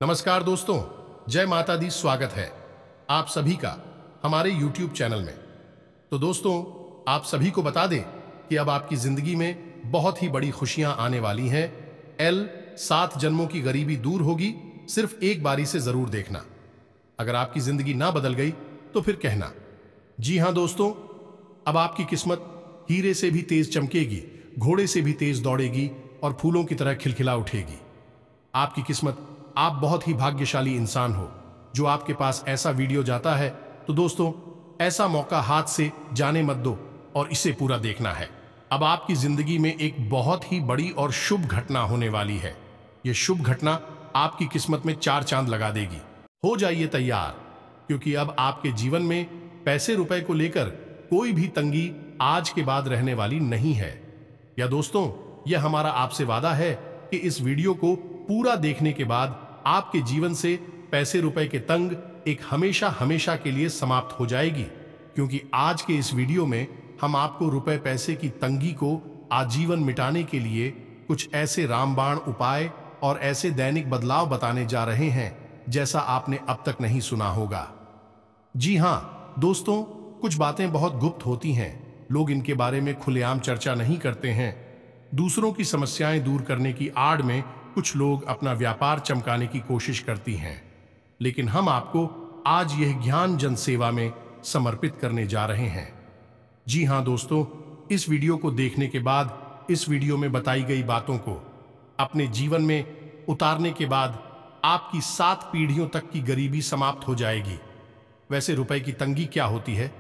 नमस्कार दोस्तों, जय माता दी। स्वागत है आप सभी का हमारे YouTube चैनल में। तो दोस्तों, आप सभी को बता दें कि अब आपकी जिंदगी में बहुत ही बड़ी खुशियां आने वाली हैं। 7 जन्मों की गरीबी दूर होगी, सिर्फ एक बारी से जरूर देखना। अगर आपकी जिंदगी ना बदल गई तो फिर कहना। जी हां दोस्तों, अब आपकी किस्मत हीरे से भी तेज चमकेगी, घोड़े से भी तेज दौड़ेगी और फूलों की तरह खिलखिला उठेगी। आपकी किस्मत, आप बहुत ही भाग्यशाली इंसान हो जो आपके पास ऐसा वीडियो जाता है। तो दोस्तों, ऐसा मौका हाथ से जाने मत दो और इसे पूरा देखना है। अब आपकी जिंदगी में एक बहुत ही बड़ी और शुभ घटना होने वाली है। यह शुभ घटना आपकी किस्मत में 4 चांद लगा देगी। हो जाइए तैयार, क्योंकि अब आपके जीवन में पैसे रुपए को लेकर कोई भी तंगी आज के बाद रहने वाली नहीं है। या दोस्तों, यह हमारा आपसे वादा है कि इस वीडियो को पूरा देखने के बाद आपके जीवन से पैसे रुपए के तंग एक हमेशा हमेशा के लिए समाप्त हो जाएगी। क्योंकि आज के इस वीडियो में हम आपको रुपए पैसे की तंगी को आजीवन मिटाने के लिए कुछ ऐसे रामबाण उपाय और ऐसे दैनिक बदलाव बताने जा रहे हैं जैसा आपने अब तक नहीं सुना होगा। जी हां दोस्तों, कुछ बातें बहुत गुप्त होती हैं। लोग इनके बारे में खुलेआम चर्चा नहीं करते हैं। दूसरों की समस्याएं दूर करने की आड़ में कुछ लोग अपना व्यापार चमकाने की कोशिश करती हैं। लेकिन हम आपको आज यह ज्ञान जन सेवा में समर्पित करने जा रहे हैं। जी हां दोस्तों, इस वीडियो को देखने के बाद, इस वीडियो में बताई गई बातों को अपने जीवन में उतारने के बाद आपकी 7 पीढ़ियों तक की गरीबी समाप्त हो जाएगी। वैसे रुपए की तंगी क्या होती है,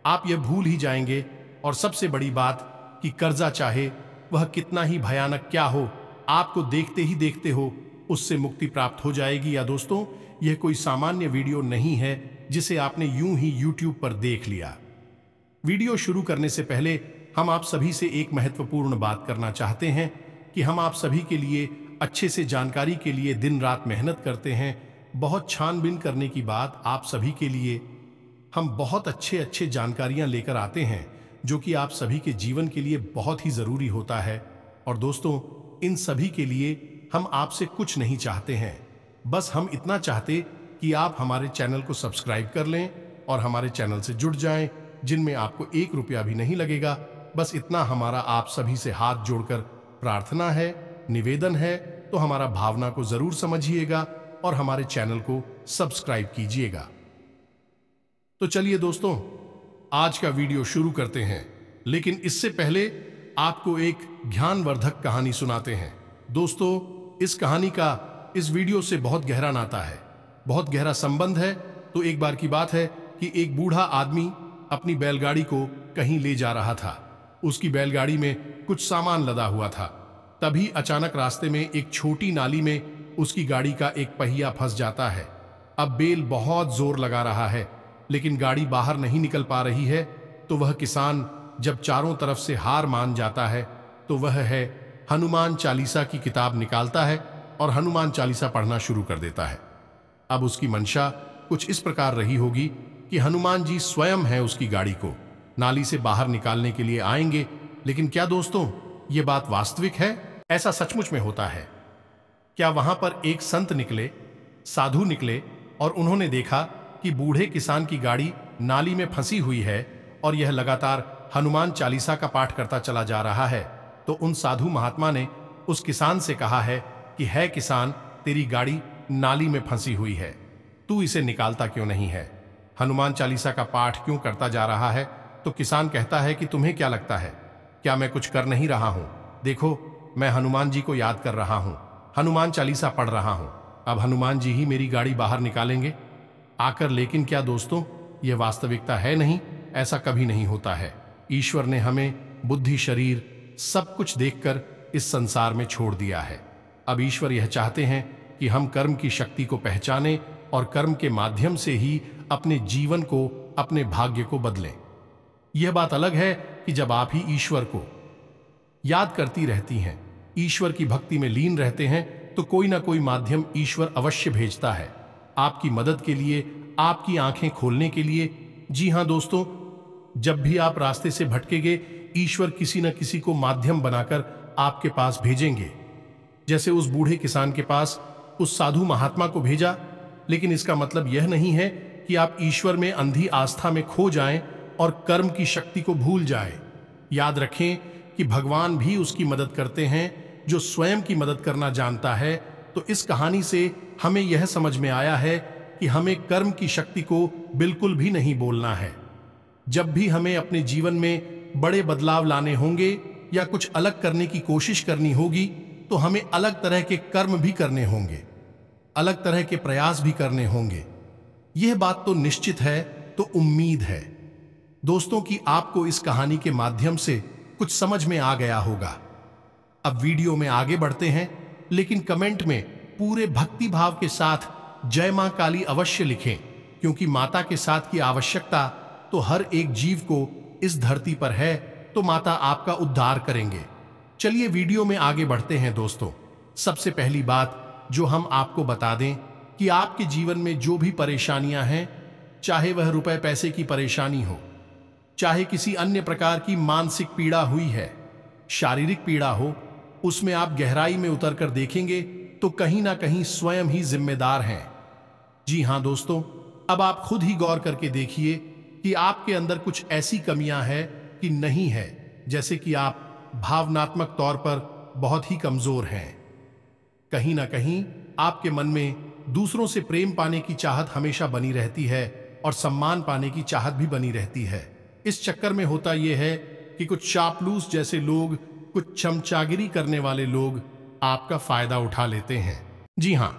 आप यह भूल ही जाएंगे। और सबसे बड़ी बात कि कर्जा चाहे वह कितना ही भयानक क्या हो, आपको देखते ही देखते हो उससे मुक्ति प्राप्त हो जाएगी। या दोस्तों, यह कोई सामान्य वीडियो नहीं है जिसे आपने यूं ही YouTube पर देख लिया। वीडियो शुरू करने से पहले हम आप सभी से एक महत्वपूर्ण बात करना चाहते हैं कि हम आप सभी के लिए अच्छे से जानकारी के लिए दिन रात मेहनत करते हैं। बहुत छानबीन करने की बात आप सभी के लिए हम बहुत अच्छे जानकारियां लेकर आते हैं जो कि आप सभी के जीवन के लिए बहुत ही जरूरी होता है। और दोस्तों, इन सभी के लिए हम आपसे कुछ नहीं चाहते हैं, बस हम इतना चाहते कि आप हमारे चैनल को सब्सक्राइब कर लें और हमारे चैनल से जुड़ जाएं, जिनमें आपको 1 रुपया भी नहीं लगेगा। बस इतना हमारा आप सभी से हाथ जोड़कर प्रार्थना है, निवेदन है। तो हमारा भावना को जरूर समझिएगा और हमारे चैनल को सब्सक्राइब कीजिएगा। तो चलिए दोस्तों, आज का वीडियो शुरू करते हैं। लेकिन इससे पहले आपको एक ज्ञानवर्धक कहानी सुनाते हैं। दोस्तों, इस कहानी का इस वीडियो से बहुत गहरा नाता है, बहुत गहरा संबंध है। तो एक बार की बात है कि एक बूढ़ा आदमी अपनी बैलगाड़ी को कहीं ले जा रहा था। उसकी बैलगाड़ी में कुछ सामान लदा हुआ था। तभी अचानक रास्ते में एक छोटी नाली में उसकी गाड़ी का एक पहिया फंस जाता है। अब बैल बहुत जोर लगा रहा है, लेकिन गाड़ी बाहर नहीं निकल पा रही है। तो वह किसान जब चारों तरफ से हार मान जाता है, तो वह है हनुमान चालीसा की किताब निकालता है और हनुमान चालीसा पढ़ना शुरू कर देता है। अब उसकी मंशा कुछ इस प्रकार रही होगी कि हनुमान जी स्वयं है उसकी गाड़ी को नाली से बाहर निकालने के लिए आएंगे। लेकिन क्या दोस्तों, ये बात वास्तविक है? ऐसा सचमुच में होता है क्या? वहां पर एक संत निकले, साधु निकले और उन्होंने देखा कि बूढ़े किसान की गाड़ी नाली में फंसी हुई है और यह लगातार हनुमान चालीसा का पाठ करता चला जा रहा है। तो उन साधु महात्मा ने उस किसान से कहा है कि है किसान, तेरी गाड़ी नाली में फंसी हुई है, तू इसे निकालता क्यों नहीं है? हनुमान चालीसा का पाठ क्यों करता जा रहा है? तो किसान कहता है कि तुम्हें क्या लगता है, क्या मैं कुछ कर नहीं रहा हूं? देखो, मैं हनुमान जी को याद कर रहा हूं, हनुमान चालीसा पढ़ रहा हूं। अब हनुमान जी ही मेरी गाड़ी बाहर निकालेंगे आकर। लेकिन क्या दोस्तों, यह वास्तविकता है? नहीं, ऐसा कभी नहीं होता है। ईश्वर ने हमें बुद्धि, शरीर सब कुछ देकर इस संसार में छोड़ दिया है। अब ईश्वर यह चाहते हैं कि हम कर्म की शक्ति को पहचानें और कर्म के माध्यम से ही अपने जीवन को, अपने भाग्य को बदलें। यह बात अलग है कि जब आप ही ईश्वर को याद करती रहती हैं, ईश्वर की भक्ति में लीन रहते हैं, तो कोई ना कोई माध्यम ईश्वर अवश्य भेजता है आपकी मदद के लिए, आपकी आंखें खोलने के लिए। जी हां दोस्तों, जब भी आप रास्ते से भटकेंगे, ईश्वर किसी न किसी को माध्यम बनाकर आपके पास भेजेंगे। जैसे उस बूढ़े किसान के पास उस साधु महात्मा को भेजा, लेकिन इसका मतलब यह नहीं है कि आप ईश्वर में अंधी आस्था में खो जाएं और कर्म की शक्ति को भूल जाएं। याद रखें कि भगवान भी उसकी मदद करते हैं जो स्वयं की मदद करना जानता है। तो इस कहानी से हमें यह समझ में आया है कि हमें कर्म की शक्ति को बिल्कुल भी नहीं बोलना है। जब भी हमें अपने जीवन में बड़े बदलाव लाने होंगे या कुछ अलग करने की कोशिश करनी होगी, तो हमें अलग तरह के कर्म भी करने होंगे, अलग तरह के प्रयास भी करने होंगे। यह बात तो निश्चित है। तो उम्मीद है दोस्तों कि आपको इस कहानी के माध्यम से कुछ समझ में आ गया होगा। अब वीडियो में आगे बढ़ते हैं, लेकिन कमेंट में पूरे भक्ति भाव के साथ जय मां काली अवश्य लिखें, क्योंकि माता के साथ की आवश्यकता तो हर एक जीव को इस धरती पर है। तो माता आपका उद्धार करेंगे। चलिए वीडियो में आगे बढ़ते हैं दोस्तों। सबसे पहली बात जो हम आपको बता दें कि आपके जीवन में जो भी परेशानियां हैं, चाहे वह रुपए पैसे की परेशानी हो, चाहे किसी अन्य प्रकार की मानसिक पीड़ा हुई है, शारीरिक पीड़ा हो, उसमें आप गहराई में उतरकर देखेंगे तो कहीं ना कहीं स्वयं ही जिम्मेदार हैं। जी हां दोस्तों, अब आप खुद ही गौर करके देखिए कि आपके अंदर कुछ ऐसी कमियां हैं कि नहीं है, जैसे कि आप भावनात्मक तौर पर बहुत ही कमजोर हैं। कहीं ना कहीं आपके मन में दूसरों से प्रेम पाने की चाहत हमेशा बनी रहती है और सम्मान पाने की चाहत भी बनी रहती है। इस चक्कर में होता यह है कि कुछ चापलूस जैसे लोग, कुछ चमचागिरी करने वाले लोग आपका फायदा उठा लेते हैं। जी हां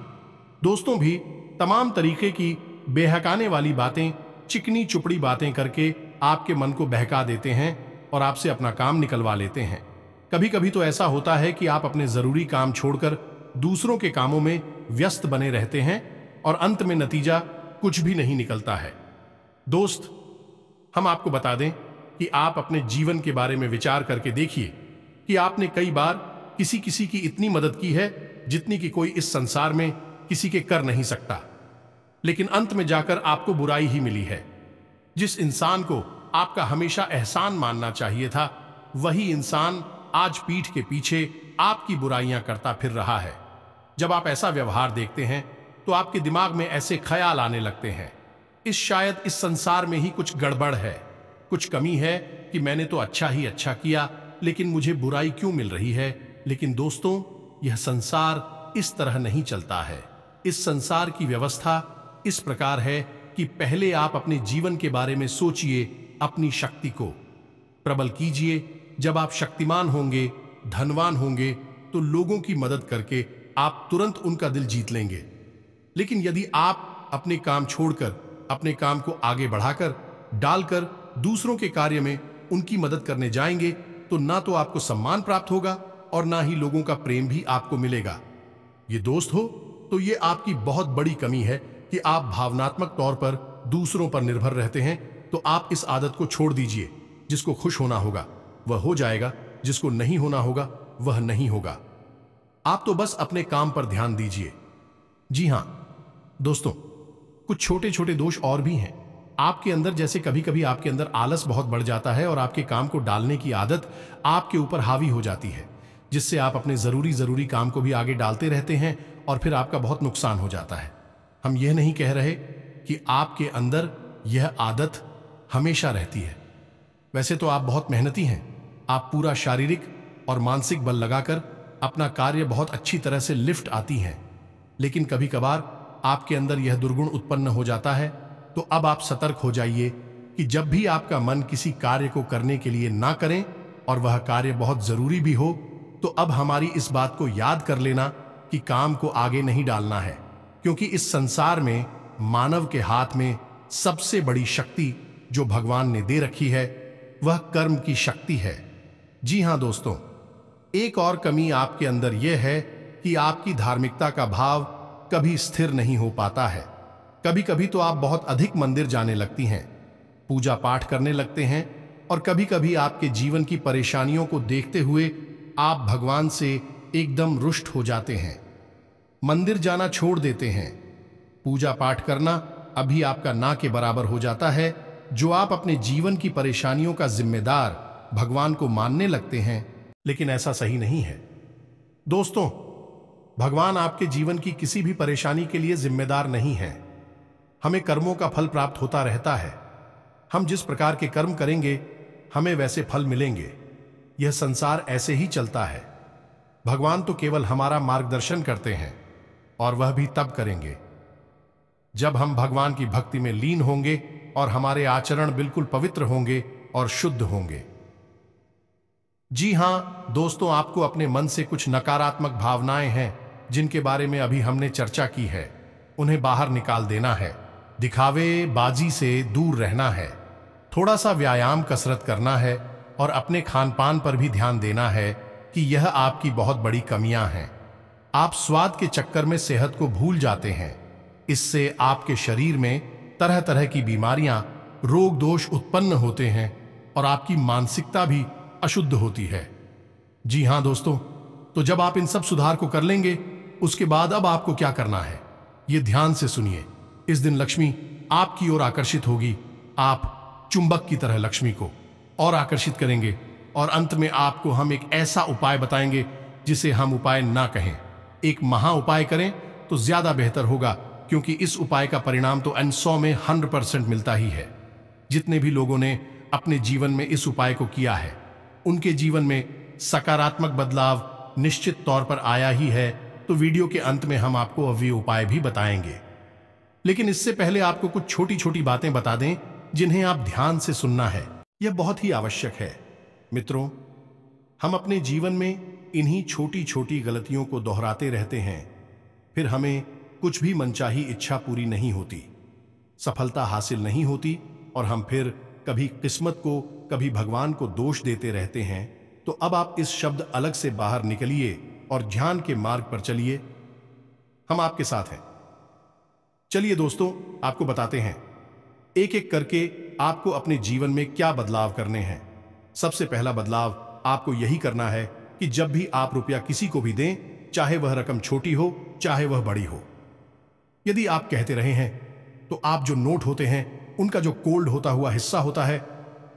दोस्तों, भी तमाम तरीके की बेहकाने वाली बातें, चिकनी चुपड़ी बातें करके आपके मन को बहका देते हैं और आपसे अपना काम निकलवा लेते हैं। कभी कभी तो ऐसा होता है कि आप अपने जरूरी काम छोड़कर दूसरों के कामों में व्यस्त बने रहते हैं और अंत में नतीजा कुछ भी नहीं निकलता है। दोस्त, हम आपको बता दें कि आप अपने जीवन के बारे में विचार करके देखिए कि आपने कई बार किसी किसी की इतनी मदद की है जितनी कि कोई इस संसार में किसी के कर नहीं सकता, लेकिन अंत में जाकर आपको बुराई ही मिली है। जिस इंसान को आपका हमेशा एहसान मानना चाहिए था, वही इंसान आज पीठ के पीछे आपकी बुराइयां करता फिर रहा है। जब आप ऐसा व्यवहार देखते हैं तो आपके दिमाग में ऐसे ख्याल आने लगते हैं, शायद इस संसार में ही कुछ गड़बड़ है, कुछ कमी है कि मैंने तो अच्छा ही अच्छा किया, लेकिन मुझे बुराई क्यों मिल रही है। लेकिन दोस्तों, यह संसार इस तरह नहीं चलता है। इस संसार की व्यवस्था इस प्रकार है कि पहले आप अपने जीवन के बारे में सोचिए, अपनी शक्ति को प्रबल कीजिए। जब आप शक्तिमान होंगे, धनवान होंगे, तो लोगों की मदद करके आप तुरंत उनका दिल जीत लेंगे। लेकिन यदि आप अपने काम छोड़कर, अपने काम को आगे बढ़ाकर डालकर दूसरों के कार्य में उनकी मदद करने जाएंगे, तो ना तो आपको सम्मान प्राप्त होगा और ना ही लोगों का प्रेम भी आपको मिलेगा। ये दोस्त हो, तो ये आपकी बहुत बड़ी कमी है कि आप भावनात्मक तौर पर दूसरों पर निर्भर रहते हैं। तो आप इस आदत को छोड़ दीजिए। जिसको खुश होना होगा वह हो जाएगा, जिसको नहीं होना होगा वह नहीं होगा। आप तो बस अपने काम पर ध्यान दीजिए। जी हां दोस्तों, कुछ छोटे छोटे दोष और भी हैं आपके अंदर। जैसे कभी कभी आपके अंदर आलस बहुत बढ़ जाता है और आपके काम को डालने की आदत आपके ऊपर हावी हो जाती है, जिससे आप अपने जरूरी काम को भी आगे डालते रहते हैं और फिर आपका बहुत नुकसान हो जाता है। हम यह नहीं कह रहे कि आपके अंदर यह आदत हमेशा रहती है। वैसे तो आप बहुत मेहनती हैं, आप पूरा शारीरिक और मानसिक बल लगाकर अपना कार्य बहुत अच्छी तरह से लिफ्ट आती हैं, लेकिन कभी कभार आपके अंदर यह दुर्गुण उत्पन्न हो जाता है। तो अब आप सतर्क हो जाइए कि जब भी आपका मन किसी कार्य को करने के लिए ना करें और वह कार्य बहुत जरूरी भी हो, तो अब हमारी इस बात को याद कर लेना कि काम को आगे नहीं डालना है, क्योंकि इस संसार में मानव के हाथ में सबसे बड़ी शक्ति जो भगवान ने दे रखी है वह कर्म की शक्ति है। जी हां दोस्तों, एक और कमी आपके अंदर यह है कि आपकी धार्मिकता का भाव कभी स्थिर नहीं हो पाता है। कभी कभी तो आप बहुत अधिक मंदिर जाने लगती हैं, पूजा पाठ करने लगते हैं, और कभी कभी आपके जीवन की परेशानियों को देखते हुए आप भगवान से एकदम रुष्ट हो जाते हैं, मंदिर जाना छोड़ देते हैं। पूजा पाठ करना अभी आपका ना के बराबर हो जाता है। जो आप अपने जीवन की परेशानियों का जिम्मेदार भगवान को मानने लगते हैं, लेकिन ऐसा सही नहीं है। दोस्तों, भगवान आपके जीवन की किसी भी परेशानी के लिए जिम्मेदार नहीं है। हमें कर्मों का फल प्राप्त होता रहता है। हम जिस प्रकार के कर्म करेंगे हमें वैसे फल मिलेंगे। यह संसार ऐसे ही चलता है। भगवान तो केवल हमारा मार्गदर्शन करते हैं, और वह भी तब करेंगे जब हम भगवान की भक्ति में लीन होंगे और हमारे आचरण बिल्कुल पवित्र होंगे और शुद्ध होंगे। जी हां दोस्तों, आपको अपने मन से कुछ नकारात्मक भावनाएं हैं जिनके बारे में अभी हमने चर्चा की है, उन्हें बाहर निकाल देना है। दिखावे बाजी से दूर रहना है। थोड़ा सा व्यायाम कसरत करना है और अपने खान पान पर भी ध्यान देना है कि यह आपकी बहुत बड़ी कमियां हैं। आप स्वाद के चक्कर में सेहत को भूल जाते हैं। इससे आपके शरीर में तरह तरह की बीमारियां, रोग दोष उत्पन्न होते हैं और आपकी मानसिकता भी अशुद्ध होती है। जी हां दोस्तों, तो जब आप इन सब सुधार को कर लेंगे, उसके बाद अब आपको क्या करना है ये ध्यान से सुनिए। इस दिन लक्ष्मी आपकी ओर आकर्षित होगी। आप चुंबक की तरह लक्ष्मी को और आकर्षित करेंगे, और अंत में आपको हम एक ऐसा उपाय बताएंगे जिसे हम उपाय ना कहें, एक महा उपाय करें तो ज्यादा बेहतर होगा, क्योंकि इस उपाय का परिणाम तो 100 में 100% मिलता ही है। जितने भी लोगों ने अपने जीवन में इस उपाय को किया है, उनके जीवन में सकारात्मक बदलाव निश्चित तौर पर आया ही है। तो वीडियो के अंत में हम आपको अभी उपाय भी बताएंगे, लेकिन इससे पहले आपको कुछ छोटी छोटी बातें बता दें जिन्हें आप ध्यान से सुनना है। यह बहुत ही आवश्यक है। मित्रों, हम अपने जीवन में इन्हीं छोटी छोटी गलतियों को दोहराते रहते हैं, फिर हमें कुछ भी मनचाही इच्छा पूरी नहीं होती, सफलता हासिल नहीं होती, और हम फिर कभी किस्मत को, कभी भगवान को दोष देते रहते हैं। तो अब आप इस शब्द अलग से बाहर निकलिए और ध्यान के मार्ग पर चलिए। हम आपके साथ हैं। चलिए दोस्तों, आपको बताते हैं एक एक करके आपको अपने जीवन में क्या बदलाव करने हैं। सबसे पहला बदलाव आपको यही करना है कि जब भी आप रुपया किसी को भी दें, चाहे वह रकम छोटी हो चाहे वह बड़ी हो, यदि आप कहते रहे हैं तो आप जो नोट होते हैं उनका जो कोल्ड होता हुआ हिस्सा होता है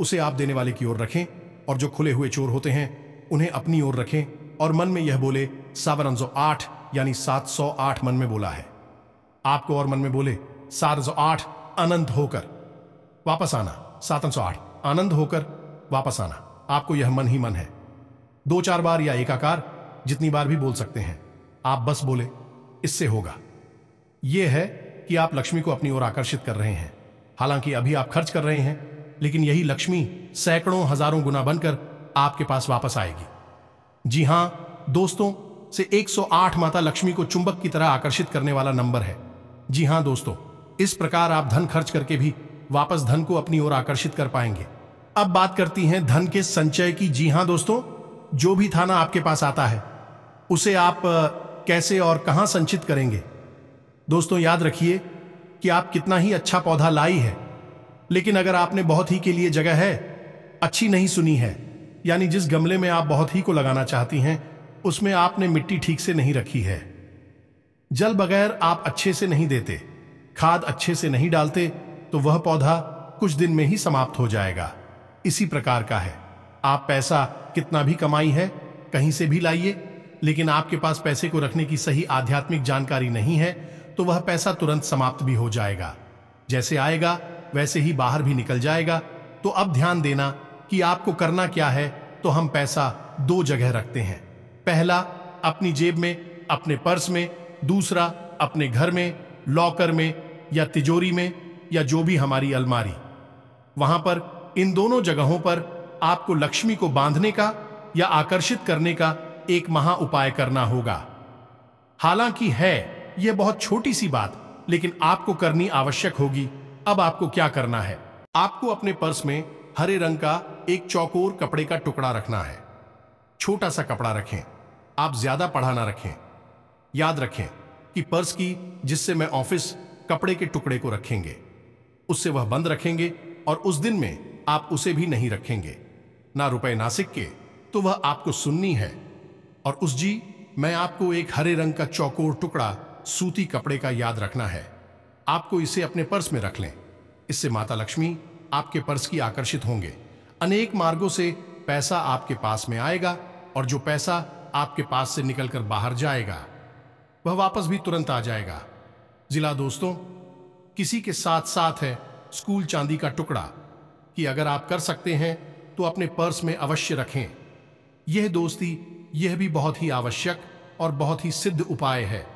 उसे आप देने वाले की ओर रखें, और जो खुले हुए चोर होते हैं उन्हें अपनी ओर रखें, और मन में यह बोले 708 यानी 708 मन में बोला है आपको, और मन में बोले 708 अनंत होकर वापस आना, 708 आनंद होकर वापस आना। आपको यह मन ही मन है। 2-4 बार या एकाकार जितनी बार भी बोल सकते हैं, आप बस बोले, इससे होगा यह है कि आप लक्ष्मी को अपनी ओर आकर्षित कर रहे हैं। हालांकि अभी आप खर्च कर रहे हैं, लेकिन यही लक्ष्मी सैकड़ों हजारों गुना बनकर आपके पास वापस आएगी। जी हां दोस्तों, से 108 माता लक्ष्मी को चुंबक की तरह आकर्षित करने वाला नंबर है। जी हां दोस्तों, इस प्रकार आप धन खर्च करके भी वापस धन को अपनी ओर आकर्षित कर पाएंगे। अब बात करती हैं धन के संचय की। जी हां दोस्तों, जो भी थाना आपके पास आता है उसे आप कैसे और कहां संचित करेंगे। दोस्तों याद रखिए कि आप कितना ही अच्छा पौधा लाई है, लेकिन अगर आपने बहुत ही के लिए जगह है अच्छी नहीं सुनी है, यानी जिस गमले में आप बहुत ही को लगाना चाहती हैं उसमें आपने मिट्टी ठीक से नहीं रखी है, जल बगैर आप अच्छे से नहीं देते, खाद अच्छे से नहीं डालते, तो वह पौधा कुछ दिन में ही समाप्त हो जाएगा। इसी प्रकार का है, आप पैसा कितना भी कमाई है, कहीं से भी लाइए, लेकिन आपके पास पैसे को रखने की सही आध्यात्मिक जानकारी नहीं है, तो वह पैसा तुरंत समाप्त भी हो जाएगा। जैसे आएगा वैसे ही बाहर भी निकल जाएगा। तो अब ध्यान देना कि आपको करना क्या है। तो हम पैसा 2 जगह रखते हैं। पहला अपनी जेब में, अपने पर्स में, दूसरा अपने घर में, लॉकर में या तिजोरी में, या जो भी हमारी अलमारी, वहां पर इन दोनों जगहों पर आपको लक्ष्मी को बांधने का या आकर्षित करने का एक महा उपाय करना होगा। हालांकि है यह बहुत छोटी सी बात, लेकिन आपको करनी आवश्यक होगी। अब आपको क्या करना है, आपको अपने पर्स में हरे रंग का एक चौकोर कपड़े का टुकड़ा रखना है। छोटा सा कपड़ा रखें, आप ज्यादा पढ़ा ना रखें। याद रखें कि पर्स की जिससे मैं ऑफिस कपड़े के टुकड़े को रखेंगे, उससे वह बंद रखेंगे, और उस दिन में आप उसे भी नहीं रखेंगे, ना रुपए ना सिक्के, तो वह आपको सुननी है। और उस जी मैं आपको एक हरे रंग का चौकोर टुकड़ा सूती कपड़े का याद रखना है। आपको इसे अपने पर्स में रख लें। इससे माता लक्ष्मी आपके पर्स की आकर्षित होंगे। अनेक मार्गों से पैसा आपके पास में आएगा, और जो पैसा आपके पास से निकलकर बाहर जाएगा वह वापस भी तुरंत आ जाएगा। जिला दोस्तों, किसी के साथ साथ है स्कूल चांदी का टुकड़ा कि अगर आप कर सकते हैं तो अपने पर्स में अवश्य रखें। यह दोस्ती, यह भी बहुत ही आवश्यक और बहुत ही सिद्ध उपाय है।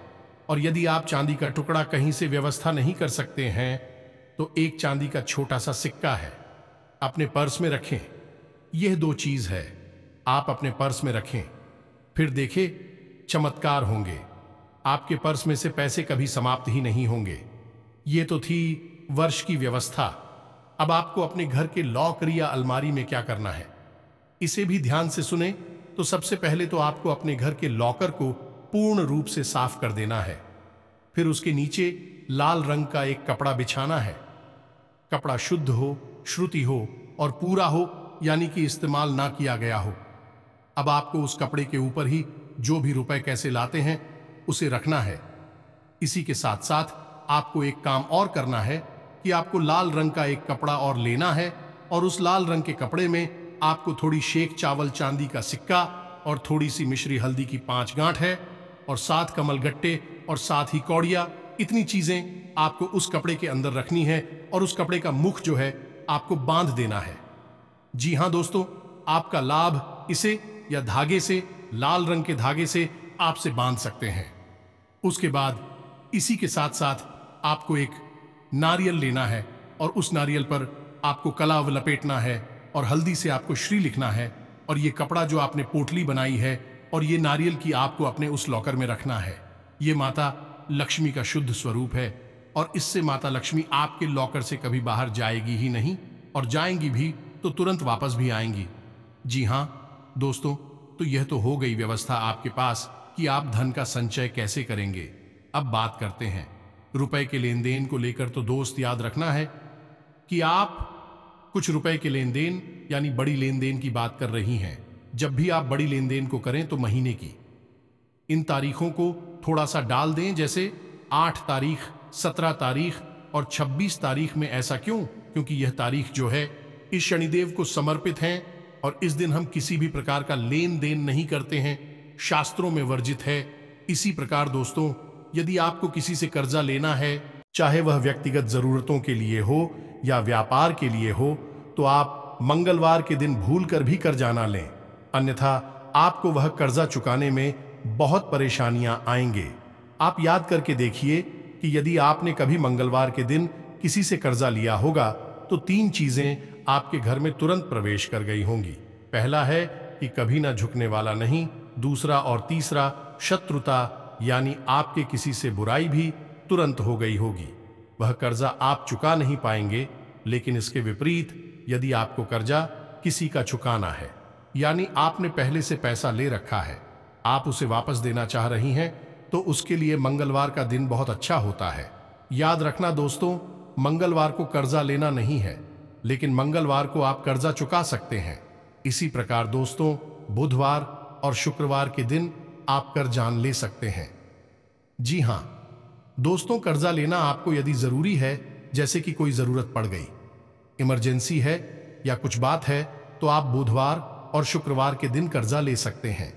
और यदि आप चांदी का टुकड़ा कहीं से व्यवस्था नहीं कर सकते हैं तो एक चांदी का छोटा सा सिक्का है, अपने पर्स में रखें। यह दो चीज है, आप अपने पर्स में रखें, फिर देखें चमत्कार होंगे। आपके पर्स में से पैसे कभी समाप्त ही नहीं होंगे। ये तो थी वर्ष की व्यवस्था। अब आपको अपने घर के लॉकर या अलमारी में क्या करना है, इसे भी ध्यान से सुने। तो सबसे पहले तो आपको अपने घर के लॉकर को पूर्ण रूप से साफ कर देना है। फिर उसके नीचे लाल रंग का एक कपड़ा बिछाना है। कपड़ा शुद्ध हो, श्रुति हो और पूरा हो, यानी कि इस्तेमाल ना किया गया हो। अब आपको उस कपड़े के ऊपर ही जो भी रुपए कैसे लाते हैं उसे रखना है। इसी के साथ साथ आपको एक काम और करना है कि आपको लाल रंग का एक कपड़ा और लेना है और उस लाल रंग के कपड़े में आपको थोड़ी शेख चावल चांदी का सिक्का और थोड़ी सी मिश्री हल्दी की 5 गांठ है और 7 कमल गट्टे और 7 ही कौड़िया। इतनी चीजें आपको उस कपड़े के अंदर रखनी है और उस कपड़े का मुख जो है आपको बांध देना है। जी हां दोस्तों, आपका लाभ इसे या धागे से, लाल रंग के धागे से आपसे बांध सकते हैं। उसके बाद इसी के साथ साथ आपको एक नारियल लेना है और उस नारियल पर आपको कलाव लपेटना है और हल्दी से आपको श्री लिखना है और ये कपड़ा जो आपने पोटली बनाई है और ये नारियल की आपको अपने उस लॉकर में रखना है। ये माता लक्ष्मी का शुद्ध स्वरूप है और इससे माता लक्ष्मी आपके लॉकर से कभी बाहर जाएगी ही नहीं और जाएंगी भी तो तुरंत वापस भी आएंगी। जी हाँ दोस्तों, तो यह तो हो गई व्यवस्था आपके पास कि आप धन का संचय कैसे करेंगे। अब बात करते हैं रुपए के लेन देन को लेकर। तो दोस्त याद रखना है कि आप कुछ रुपए के लेन देन यानी बड़ी लेन देन की बात कर रही हैं। जब भी आप बड़ी लेन देन को करें तो महीने की इन तारीखों को थोड़ा सा डाल दें, जैसे 8 तारीख, 17 तारीख और 26 तारीख में। ऐसा क्यों? क्योंकि यह तारीख जो है इस शनिदेव को समर्पित हैं और इस दिन हम किसी भी प्रकार का लेन देन नहीं करते हैं, शास्त्रों में वर्जित है। इसी प्रकार दोस्तों, यदि आपको किसी से कर्जा लेना है, चाहे वह व्यक्तिगत जरूरतों के लिए हो या व्यापार के लिए हो, तो आप मंगलवार के दिन भूल कर भी कर्जा ना लें, अन्यथा आपको वह कर्जा चुकाने में बहुत परेशानियां आएंगे। आप याद करके देखिए कि यदि आपने कभी मंगलवार के दिन किसी से कर्जा लिया होगा तो 3 चीजें आपके घर में तुरंत प्रवेश कर गई होंगी। पहला है कि कभी ना झुकने वाला नहीं, दूसरा और तीसरा शत्रुता, यानी आपके किसी से बुराई भी तुरंत हो गई होगी। वह कर्जा आप चुका नहीं पाएंगे। लेकिन इसके विपरीत यदि आपको कर्जा किसी का चुकाना है, यानी आपने पहले से पैसा ले रखा है, आप उसे वापस देना चाह रही हैं, तो उसके लिए मंगलवार का दिन बहुत अच्छा होता है। याद रखना दोस्तों, मंगलवार को कर्जा लेना नहीं है, लेकिन मंगलवार को आप कर्जा चुका सकते हैं। इसी प्रकार दोस्तों, बुधवार और शुक्रवार के दिन आप कर्जान ले सकते हैं। जी हां दोस्तों, कर्जा लेना आपको यदि जरूरी है, जैसे कि कोई जरूरत पड़ गई, इमरजेंसी है या कुछ बात है, तो आप बुधवार और शुक्रवार के दिन कर्जा ले सकते हैं।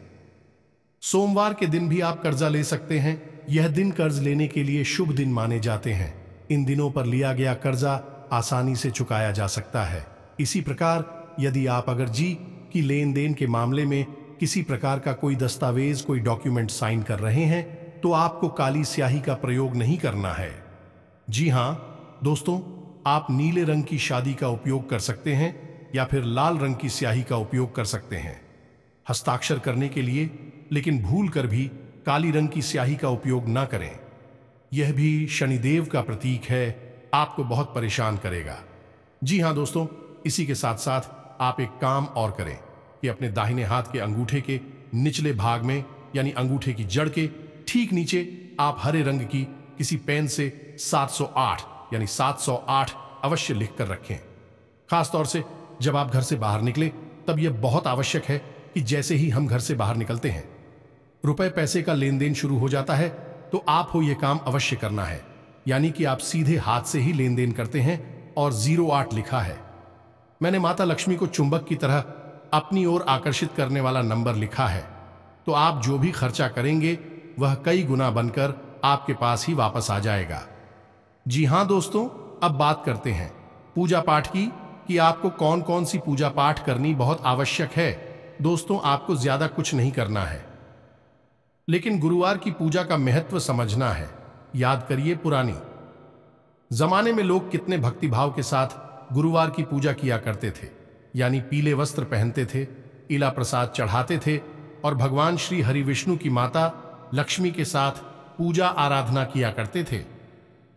सोमवार के दिन भी आप कर्जा ले सकते हैं। यह दिन कर्ज लेने के लिए शुभ दिन माने जाते हैं। इन दिनों पर लिया गया कर्जा आसानी से चुकाया जा सकता है। इसी प्रकार यदि आप अगर जी की लेन देन के मामले में किसी प्रकार का कोई दस्तावेज, कोई डॉक्यूमेंट साइन कर रहे हैं, तो आपको काली स्याही का प्रयोग नहीं करना है। जी हां दोस्तों, आप नीले रंग की शादी का उपयोग कर सकते हैं या फिर लाल रंग की स्याही का उपयोग कर सकते हैं हस्ताक्षर करने के लिए, लेकिन भूल कर भी काली रंग की स्याही का उपयोग ना करें। यह भी शनिदेव का प्रतीक है, आपको बहुत परेशान करेगा। जी हां दोस्तों, इसी के साथ साथ आप एक काम और करें कि अपने दाहिने हाथ के अंगूठे के निचले भाग में, यानी अंगूठे की जड़ के ठीक नीचे, आप हरे रंग की किसी पेन से 708 यानी 708 अवश्य लिख कर रखें। खासतौर से जब आप घर से बाहर निकले, तब यह बहुत आवश्यक है कि जैसे ही हम घर से बाहर निकलते हैं, रुपए पैसे का लेन देन शुरू हो जाता है, तो आप हो यह काम अवश्य करना है। यानी कि आप सीधे हाथ से ही लेन देन करते हैं और 08 लिखा है। मैंने माता लक्ष्मी को चुंबक की तरह अपनी ओर आकर्षित करने वाला नंबर लिखा है। तो आप जो भी खर्चा करेंगे वह कई गुना बनकर आपके पास ही वापस आ जाएगा। जी हां दोस्तों, अब बात करते हैं पूजा पाठ की कि आपको कौन कौन सी पूजा पाठ करनी बहुत आवश्यक है। दोस्तों, आपको ज्यादा कुछ नहीं करना है, लेकिन गुरुवार की पूजा का महत्व समझना है। याद करिए, पुरानी जमाने में लोग कितने भक्तिभाव के साथ गुरुवार की पूजा किया करते थे, यानी पीले वस्त्र पहनते थे, इला प्रसाद चढ़ाते थे और भगवान श्री हरि विष्णु की माता लक्ष्मी के साथ पूजा आराधना किया करते थे।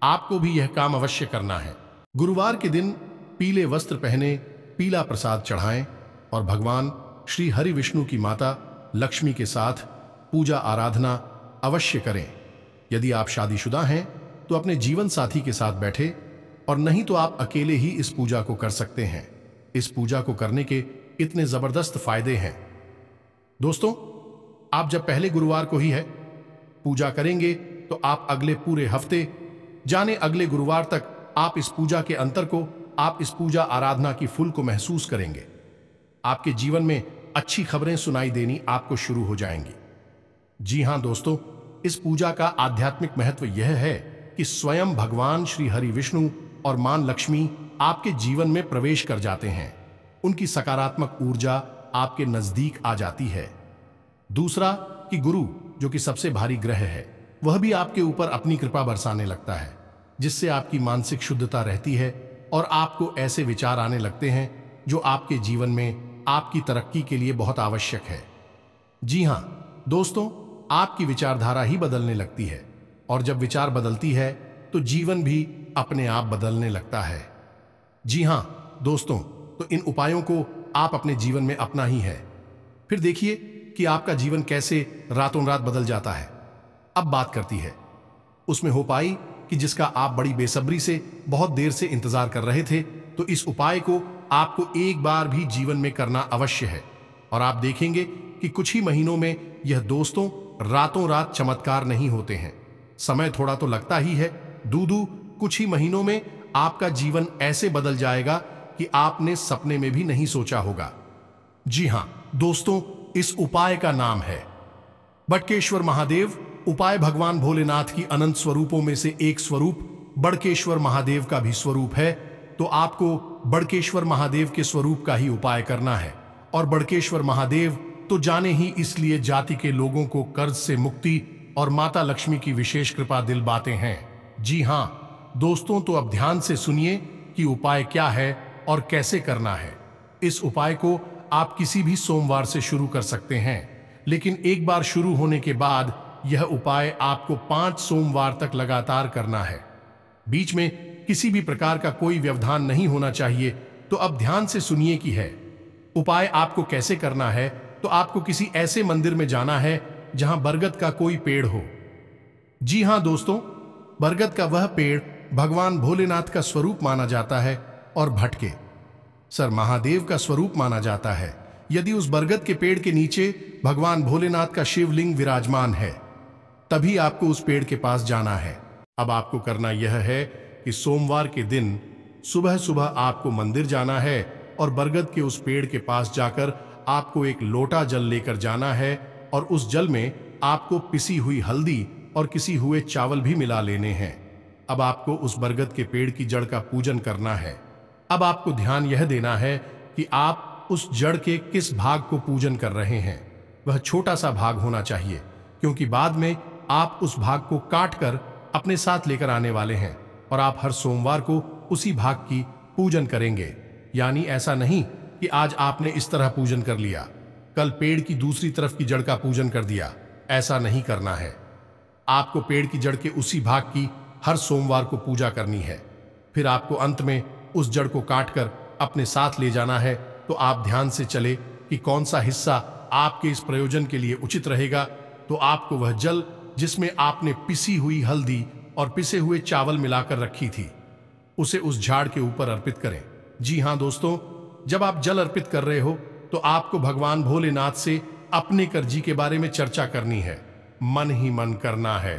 आपको भी यह काम अवश्य करना है। गुरुवार के दिन पीले वस्त्र पहने, पीला प्रसाद चढ़ाएं और भगवान श्री हरि विष्णु की माता लक्ष्मी के साथ पूजा आराधना अवश्य करें। यदि आप शादीशुदा हैं तो अपने जीवन साथी के साथ बैठे, और नहीं तो आप अकेले ही इस पूजा को कर सकते हैं। इस पूजा को करने के इतने जबरदस्त फायदे हैं। दोस्तों, आप जब पहले गुरुवार को ही है पूजा करेंगे तो आप अगले पूरे हफ्ते, जाने अगले गुरुवार तक, आप इस पूजा के अंतर को, आप इस पूजा आराधना की फुल को महसूस करेंगे। आपके जीवन में अच्छी खबरें सुनाई देनी आपको शुरू हो जाएंगी। जी हां दोस्तों, इस पूजा का आध्यात्मिक महत्व यह है कि स्वयं भगवान श्री हरि विष्णु और मां लक्ष्मी आपके जीवन में प्रवेश कर जाते हैं। उनकी सकारात्मक ऊर्जा आपके नजदीक आ जाती है। दूसरा कि गुरु, जो कि सबसे भारी ग्रह है, वह भी आपके ऊपर अपनी कृपा बरसाने लगता है, जिससे आपकी मानसिक शुद्धता रहती है और आपको ऐसे विचार आने लगते हैं जो आपके जीवन में आपकी तरक्की के लिए बहुत आवश्यक है। जी हां दोस्तों, आपकी विचारधारा ही बदलने लगती है, और जब विचार बदलती है तो जीवन भी अपने आप बदलने लगता है। जी हां दोस्तों, तो इन उपायों को आप अपने जीवन में अपना ही है। फिर देखिए कि आपका जीवन कैसे रातों रात बदल जाता है। अब बात करती है उसमें हो पाई कि जिसका आप बड़ी बेसब्री से बहुत देर से इंतजार कर रहे थे, तो इस उपाय को आपको एक बार भी जीवन में करना अवश्य है, और आप देखेंगे कि कुछ ही महीनों में यह दोस्तों रातों रात चमत्कार नहीं होते हैं। समय थोड़ा तो लगता ही है, दूदू कुछ ही महीनों में आपका जीवन ऐसे बदल जाएगा कि आपने सपने में भी नहीं सोचा होगा। जी हां दोस्तों, इस उपाय का नाम है बड़केश्वर महादेव। उपाय भगवान भोलेनाथ की अनंत स्वरूपों में से एक स्वरूप बड़केश्वर महादेव का भी स्वरूप है। तो आपको बड़केश्वर महादेव के स्वरूप का ही उपाय करना है। और बड़केश्वर महादेव तो जाने ही इसलिए जाति के लोगों को कर्ज से मुक्ति और माता लक्ष्मी की विशेष कृपा दिलवाते हैं। जी हां दोस्तों, तो अब ध्यान से सुनिए कि उपाय क्या है और कैसे करना है। इस उपाय को आप किसी भी सोमवार से शुरू कर सकते हैं, लेकिन एक बार शुरू होने के बाद यह उपाय आपको 5 सोमवार तक लगातार करना है। बीच में किसी भी प्रकार का कोई व्यवधान नहीं होना चाहिए। तो अब ध्यान से सुनिए कि है उपाय आपको कैसे करना है। तो आपको किसी ऐसे मंदिर में जाना है जहां बरगद का कोई पेड़ हो। जी हां दोस्तों, बरगद का वह पेड़ भगवान भोलेनाथ का स्वरूप माना जाता है और भटके सर महादेव का स्वरूप माना जाता है। यदि उस बरगद के पेड़ के नीचे भगवान भोलेनाथ का शिवलिंग विराजमान है, तभी आपको उस पेड़ के पास जाना है। अब आपको करना यह है कि सोमवार के दिन सुबह सुबह आपको मंदिर जाना है और बरगद के उस पेड़ के पास जाकर आपको एक लोटा जल लेकर जाना है, और उस जल में आपको पिसी हुई हल्दी और किसी हुए चावल भी मिला लेने हैं। अब आपको उस बरगद के पेड़ की जड़ का पूजन करना है। अब आपको ध्यान यह देना है कि आप उस जड़ के किस भाग को पूजन कर रहे हैं। वह छोटा सा भाग होना चाहिए, क्योंकि बाद में आप उस भाग को काट कर अपने साथ लेकर आने वाले हैं, और आप हर सोमवार को उसी भाग की पूजन करेंगे। यानी ऐसा नहीं कि आज आपने इस तरह पूजन कर लिया, कल पेड़ की दूसरी तरफ की जड़ का पूजन कर दिया। ऐसा नहीं करना है। आपको पेड़ की जड़ के उसी भाग की हर सोमवार को पूजा करनी है। फिर आपको अंत में उस जड़ को काटकर अपने साथ ले जाना है। तो आप ध्यान से चले कि कौन सा हिस्सा आपके इस प्रयोजन के लिए उचित रहेगा। तो आपको वह जल जिसमें आपने पिसी हुई हल्दी और पिसे हुए चावल मिलाकर रखी थी, उसे उस झाड़ के ऊपर अर्पित करें। जी हां दोस्तों, जब आप जल अर्पित कर रहे हो तो आपको भगवान भोलेनाथ से अपने कर्जी के बारे में चर्चा करनी है। मन ही मन करना है।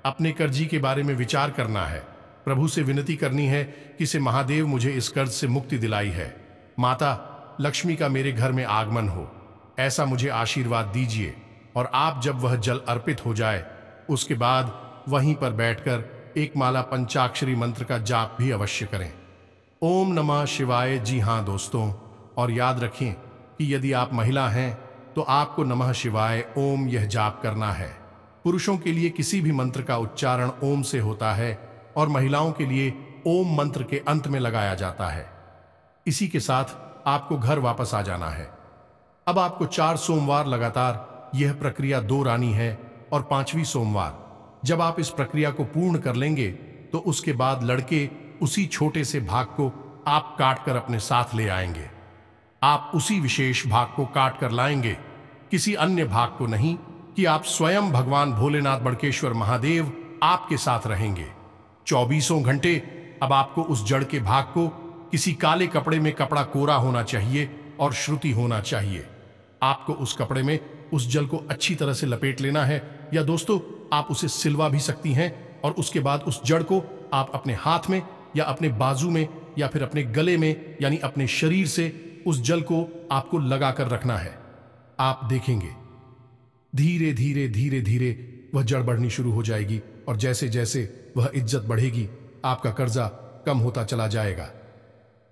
अपने कर्जी के बारे में विचार करना है। प्रभु से विनती करनी है कि से महादेव मुझे इस कर्ज से मुक्ति दिलाई है। माता लक्ष्मी का मेरे घर में आगमन हो, ऐसा मुझे आशीर्वाद दीजिए। और आप जब वह जल अर्पित हो जाए उसके बाद वहीं पर बैठकर एक माला पंचाक्षरी मंत्र का जाप भी अवश्य करें। ओम नमः शिवाय। जी हाँ दोस्तों, और याद रखें कि यदि आप महिला हैं तो आपको नमः शिवाय ओम यह जाप करना है। पुरुषों के लिए किसी भी मंत्र का उच्चारण ओम से होता है और महिलाओं के लिए ओम मंत्र के अंत में लगाया जाता है। इसी के साथ आपको घर वापस आ जाना है। अब आपको 4 सोमवार लगातार यह प्रक्रिया दोहरानी है और 5वीं सोमवार जब आप इस प्रक्रिया को पूर्ण कर लेंगे तो उसके बाद लड़के उसी छोटे से भाग को आप काट कर अपने साथ ले आएंगे। आप उसी विशेष भाग को काट कर लाएंगे, किसी अन्य भाग को नहीं, कि आप स्वयं भगवान भोलेनाथ बड़केश्वर महादेव आपके साथ रहेंगे 24 घंटे। अब आपको उस जड़ के भाग को किसी काले कपड़े में, कपड़ा कोरा होना चाहिए और श्रुति होना चाहिए। आपको उस कपड़े में उस जल को अच्छी तरह से लपेट लेना है, या दोस्तों आप उसे सिलवा भी सकती हैं, और उसके बाद उस जड़ को आप अपने हाथ में या अपने बाजू में या फिर अपने गले में यानी अपने शरीर से उस जल को आपको लगा कर रखना है। आप देखेंगे धीरे धीरे धीरे धीरे वह जड़ बढ़नी शुरू हो जाएगी, और जैसे जैसे वह इज्जत बढ़ेगी आपका कर्जा कम होता चला जाएगा।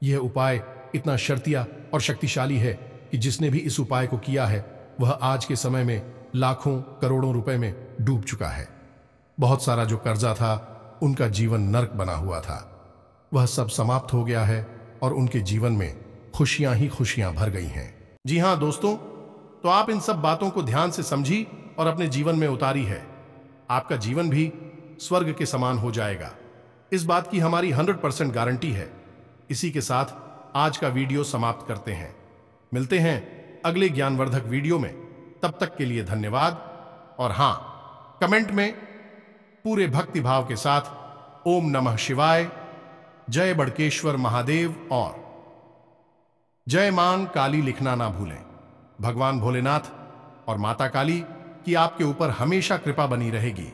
यह उपाय इतना शर्तिया और शक्तिशाली है कि जिसने भी इस उपाय को किया है वह आज के समय में लाखों करोड़ों रुपए में डूब चुका है। बहुत सारा जो कर्जा था, उनका जीवन नर्क बना हुआ था, वह सब समाप्त हो गया है और उनके जीवन में खुशियां ही खुशियां भर गई हैं। जी हां दोस्तों, तो आप इन सब बातों को ध्यान से समझी और अपने जीवन में उतारी है। आपका जीवन भी स्वर्ग के समान हो जाएगा, इस बात की हमारी 100% गारंटी है। इसी के साथ आज का वीडियो समाप्त करते हैं। मिलते हैं अगले ज्ञानवर्धक वीडियो में। तब तक के लिए धन्यवाद। और हां, कमेंट में पूरे भक्ति भाव के साथ ओम नमः शिवाय, जय बड़केश्वर महादेव और जय मान काली लिखना ना भूलें। भगवान भोलेनाथ और माता काली की आपके ऊपर हमेशा कृपा बनी रहेगी।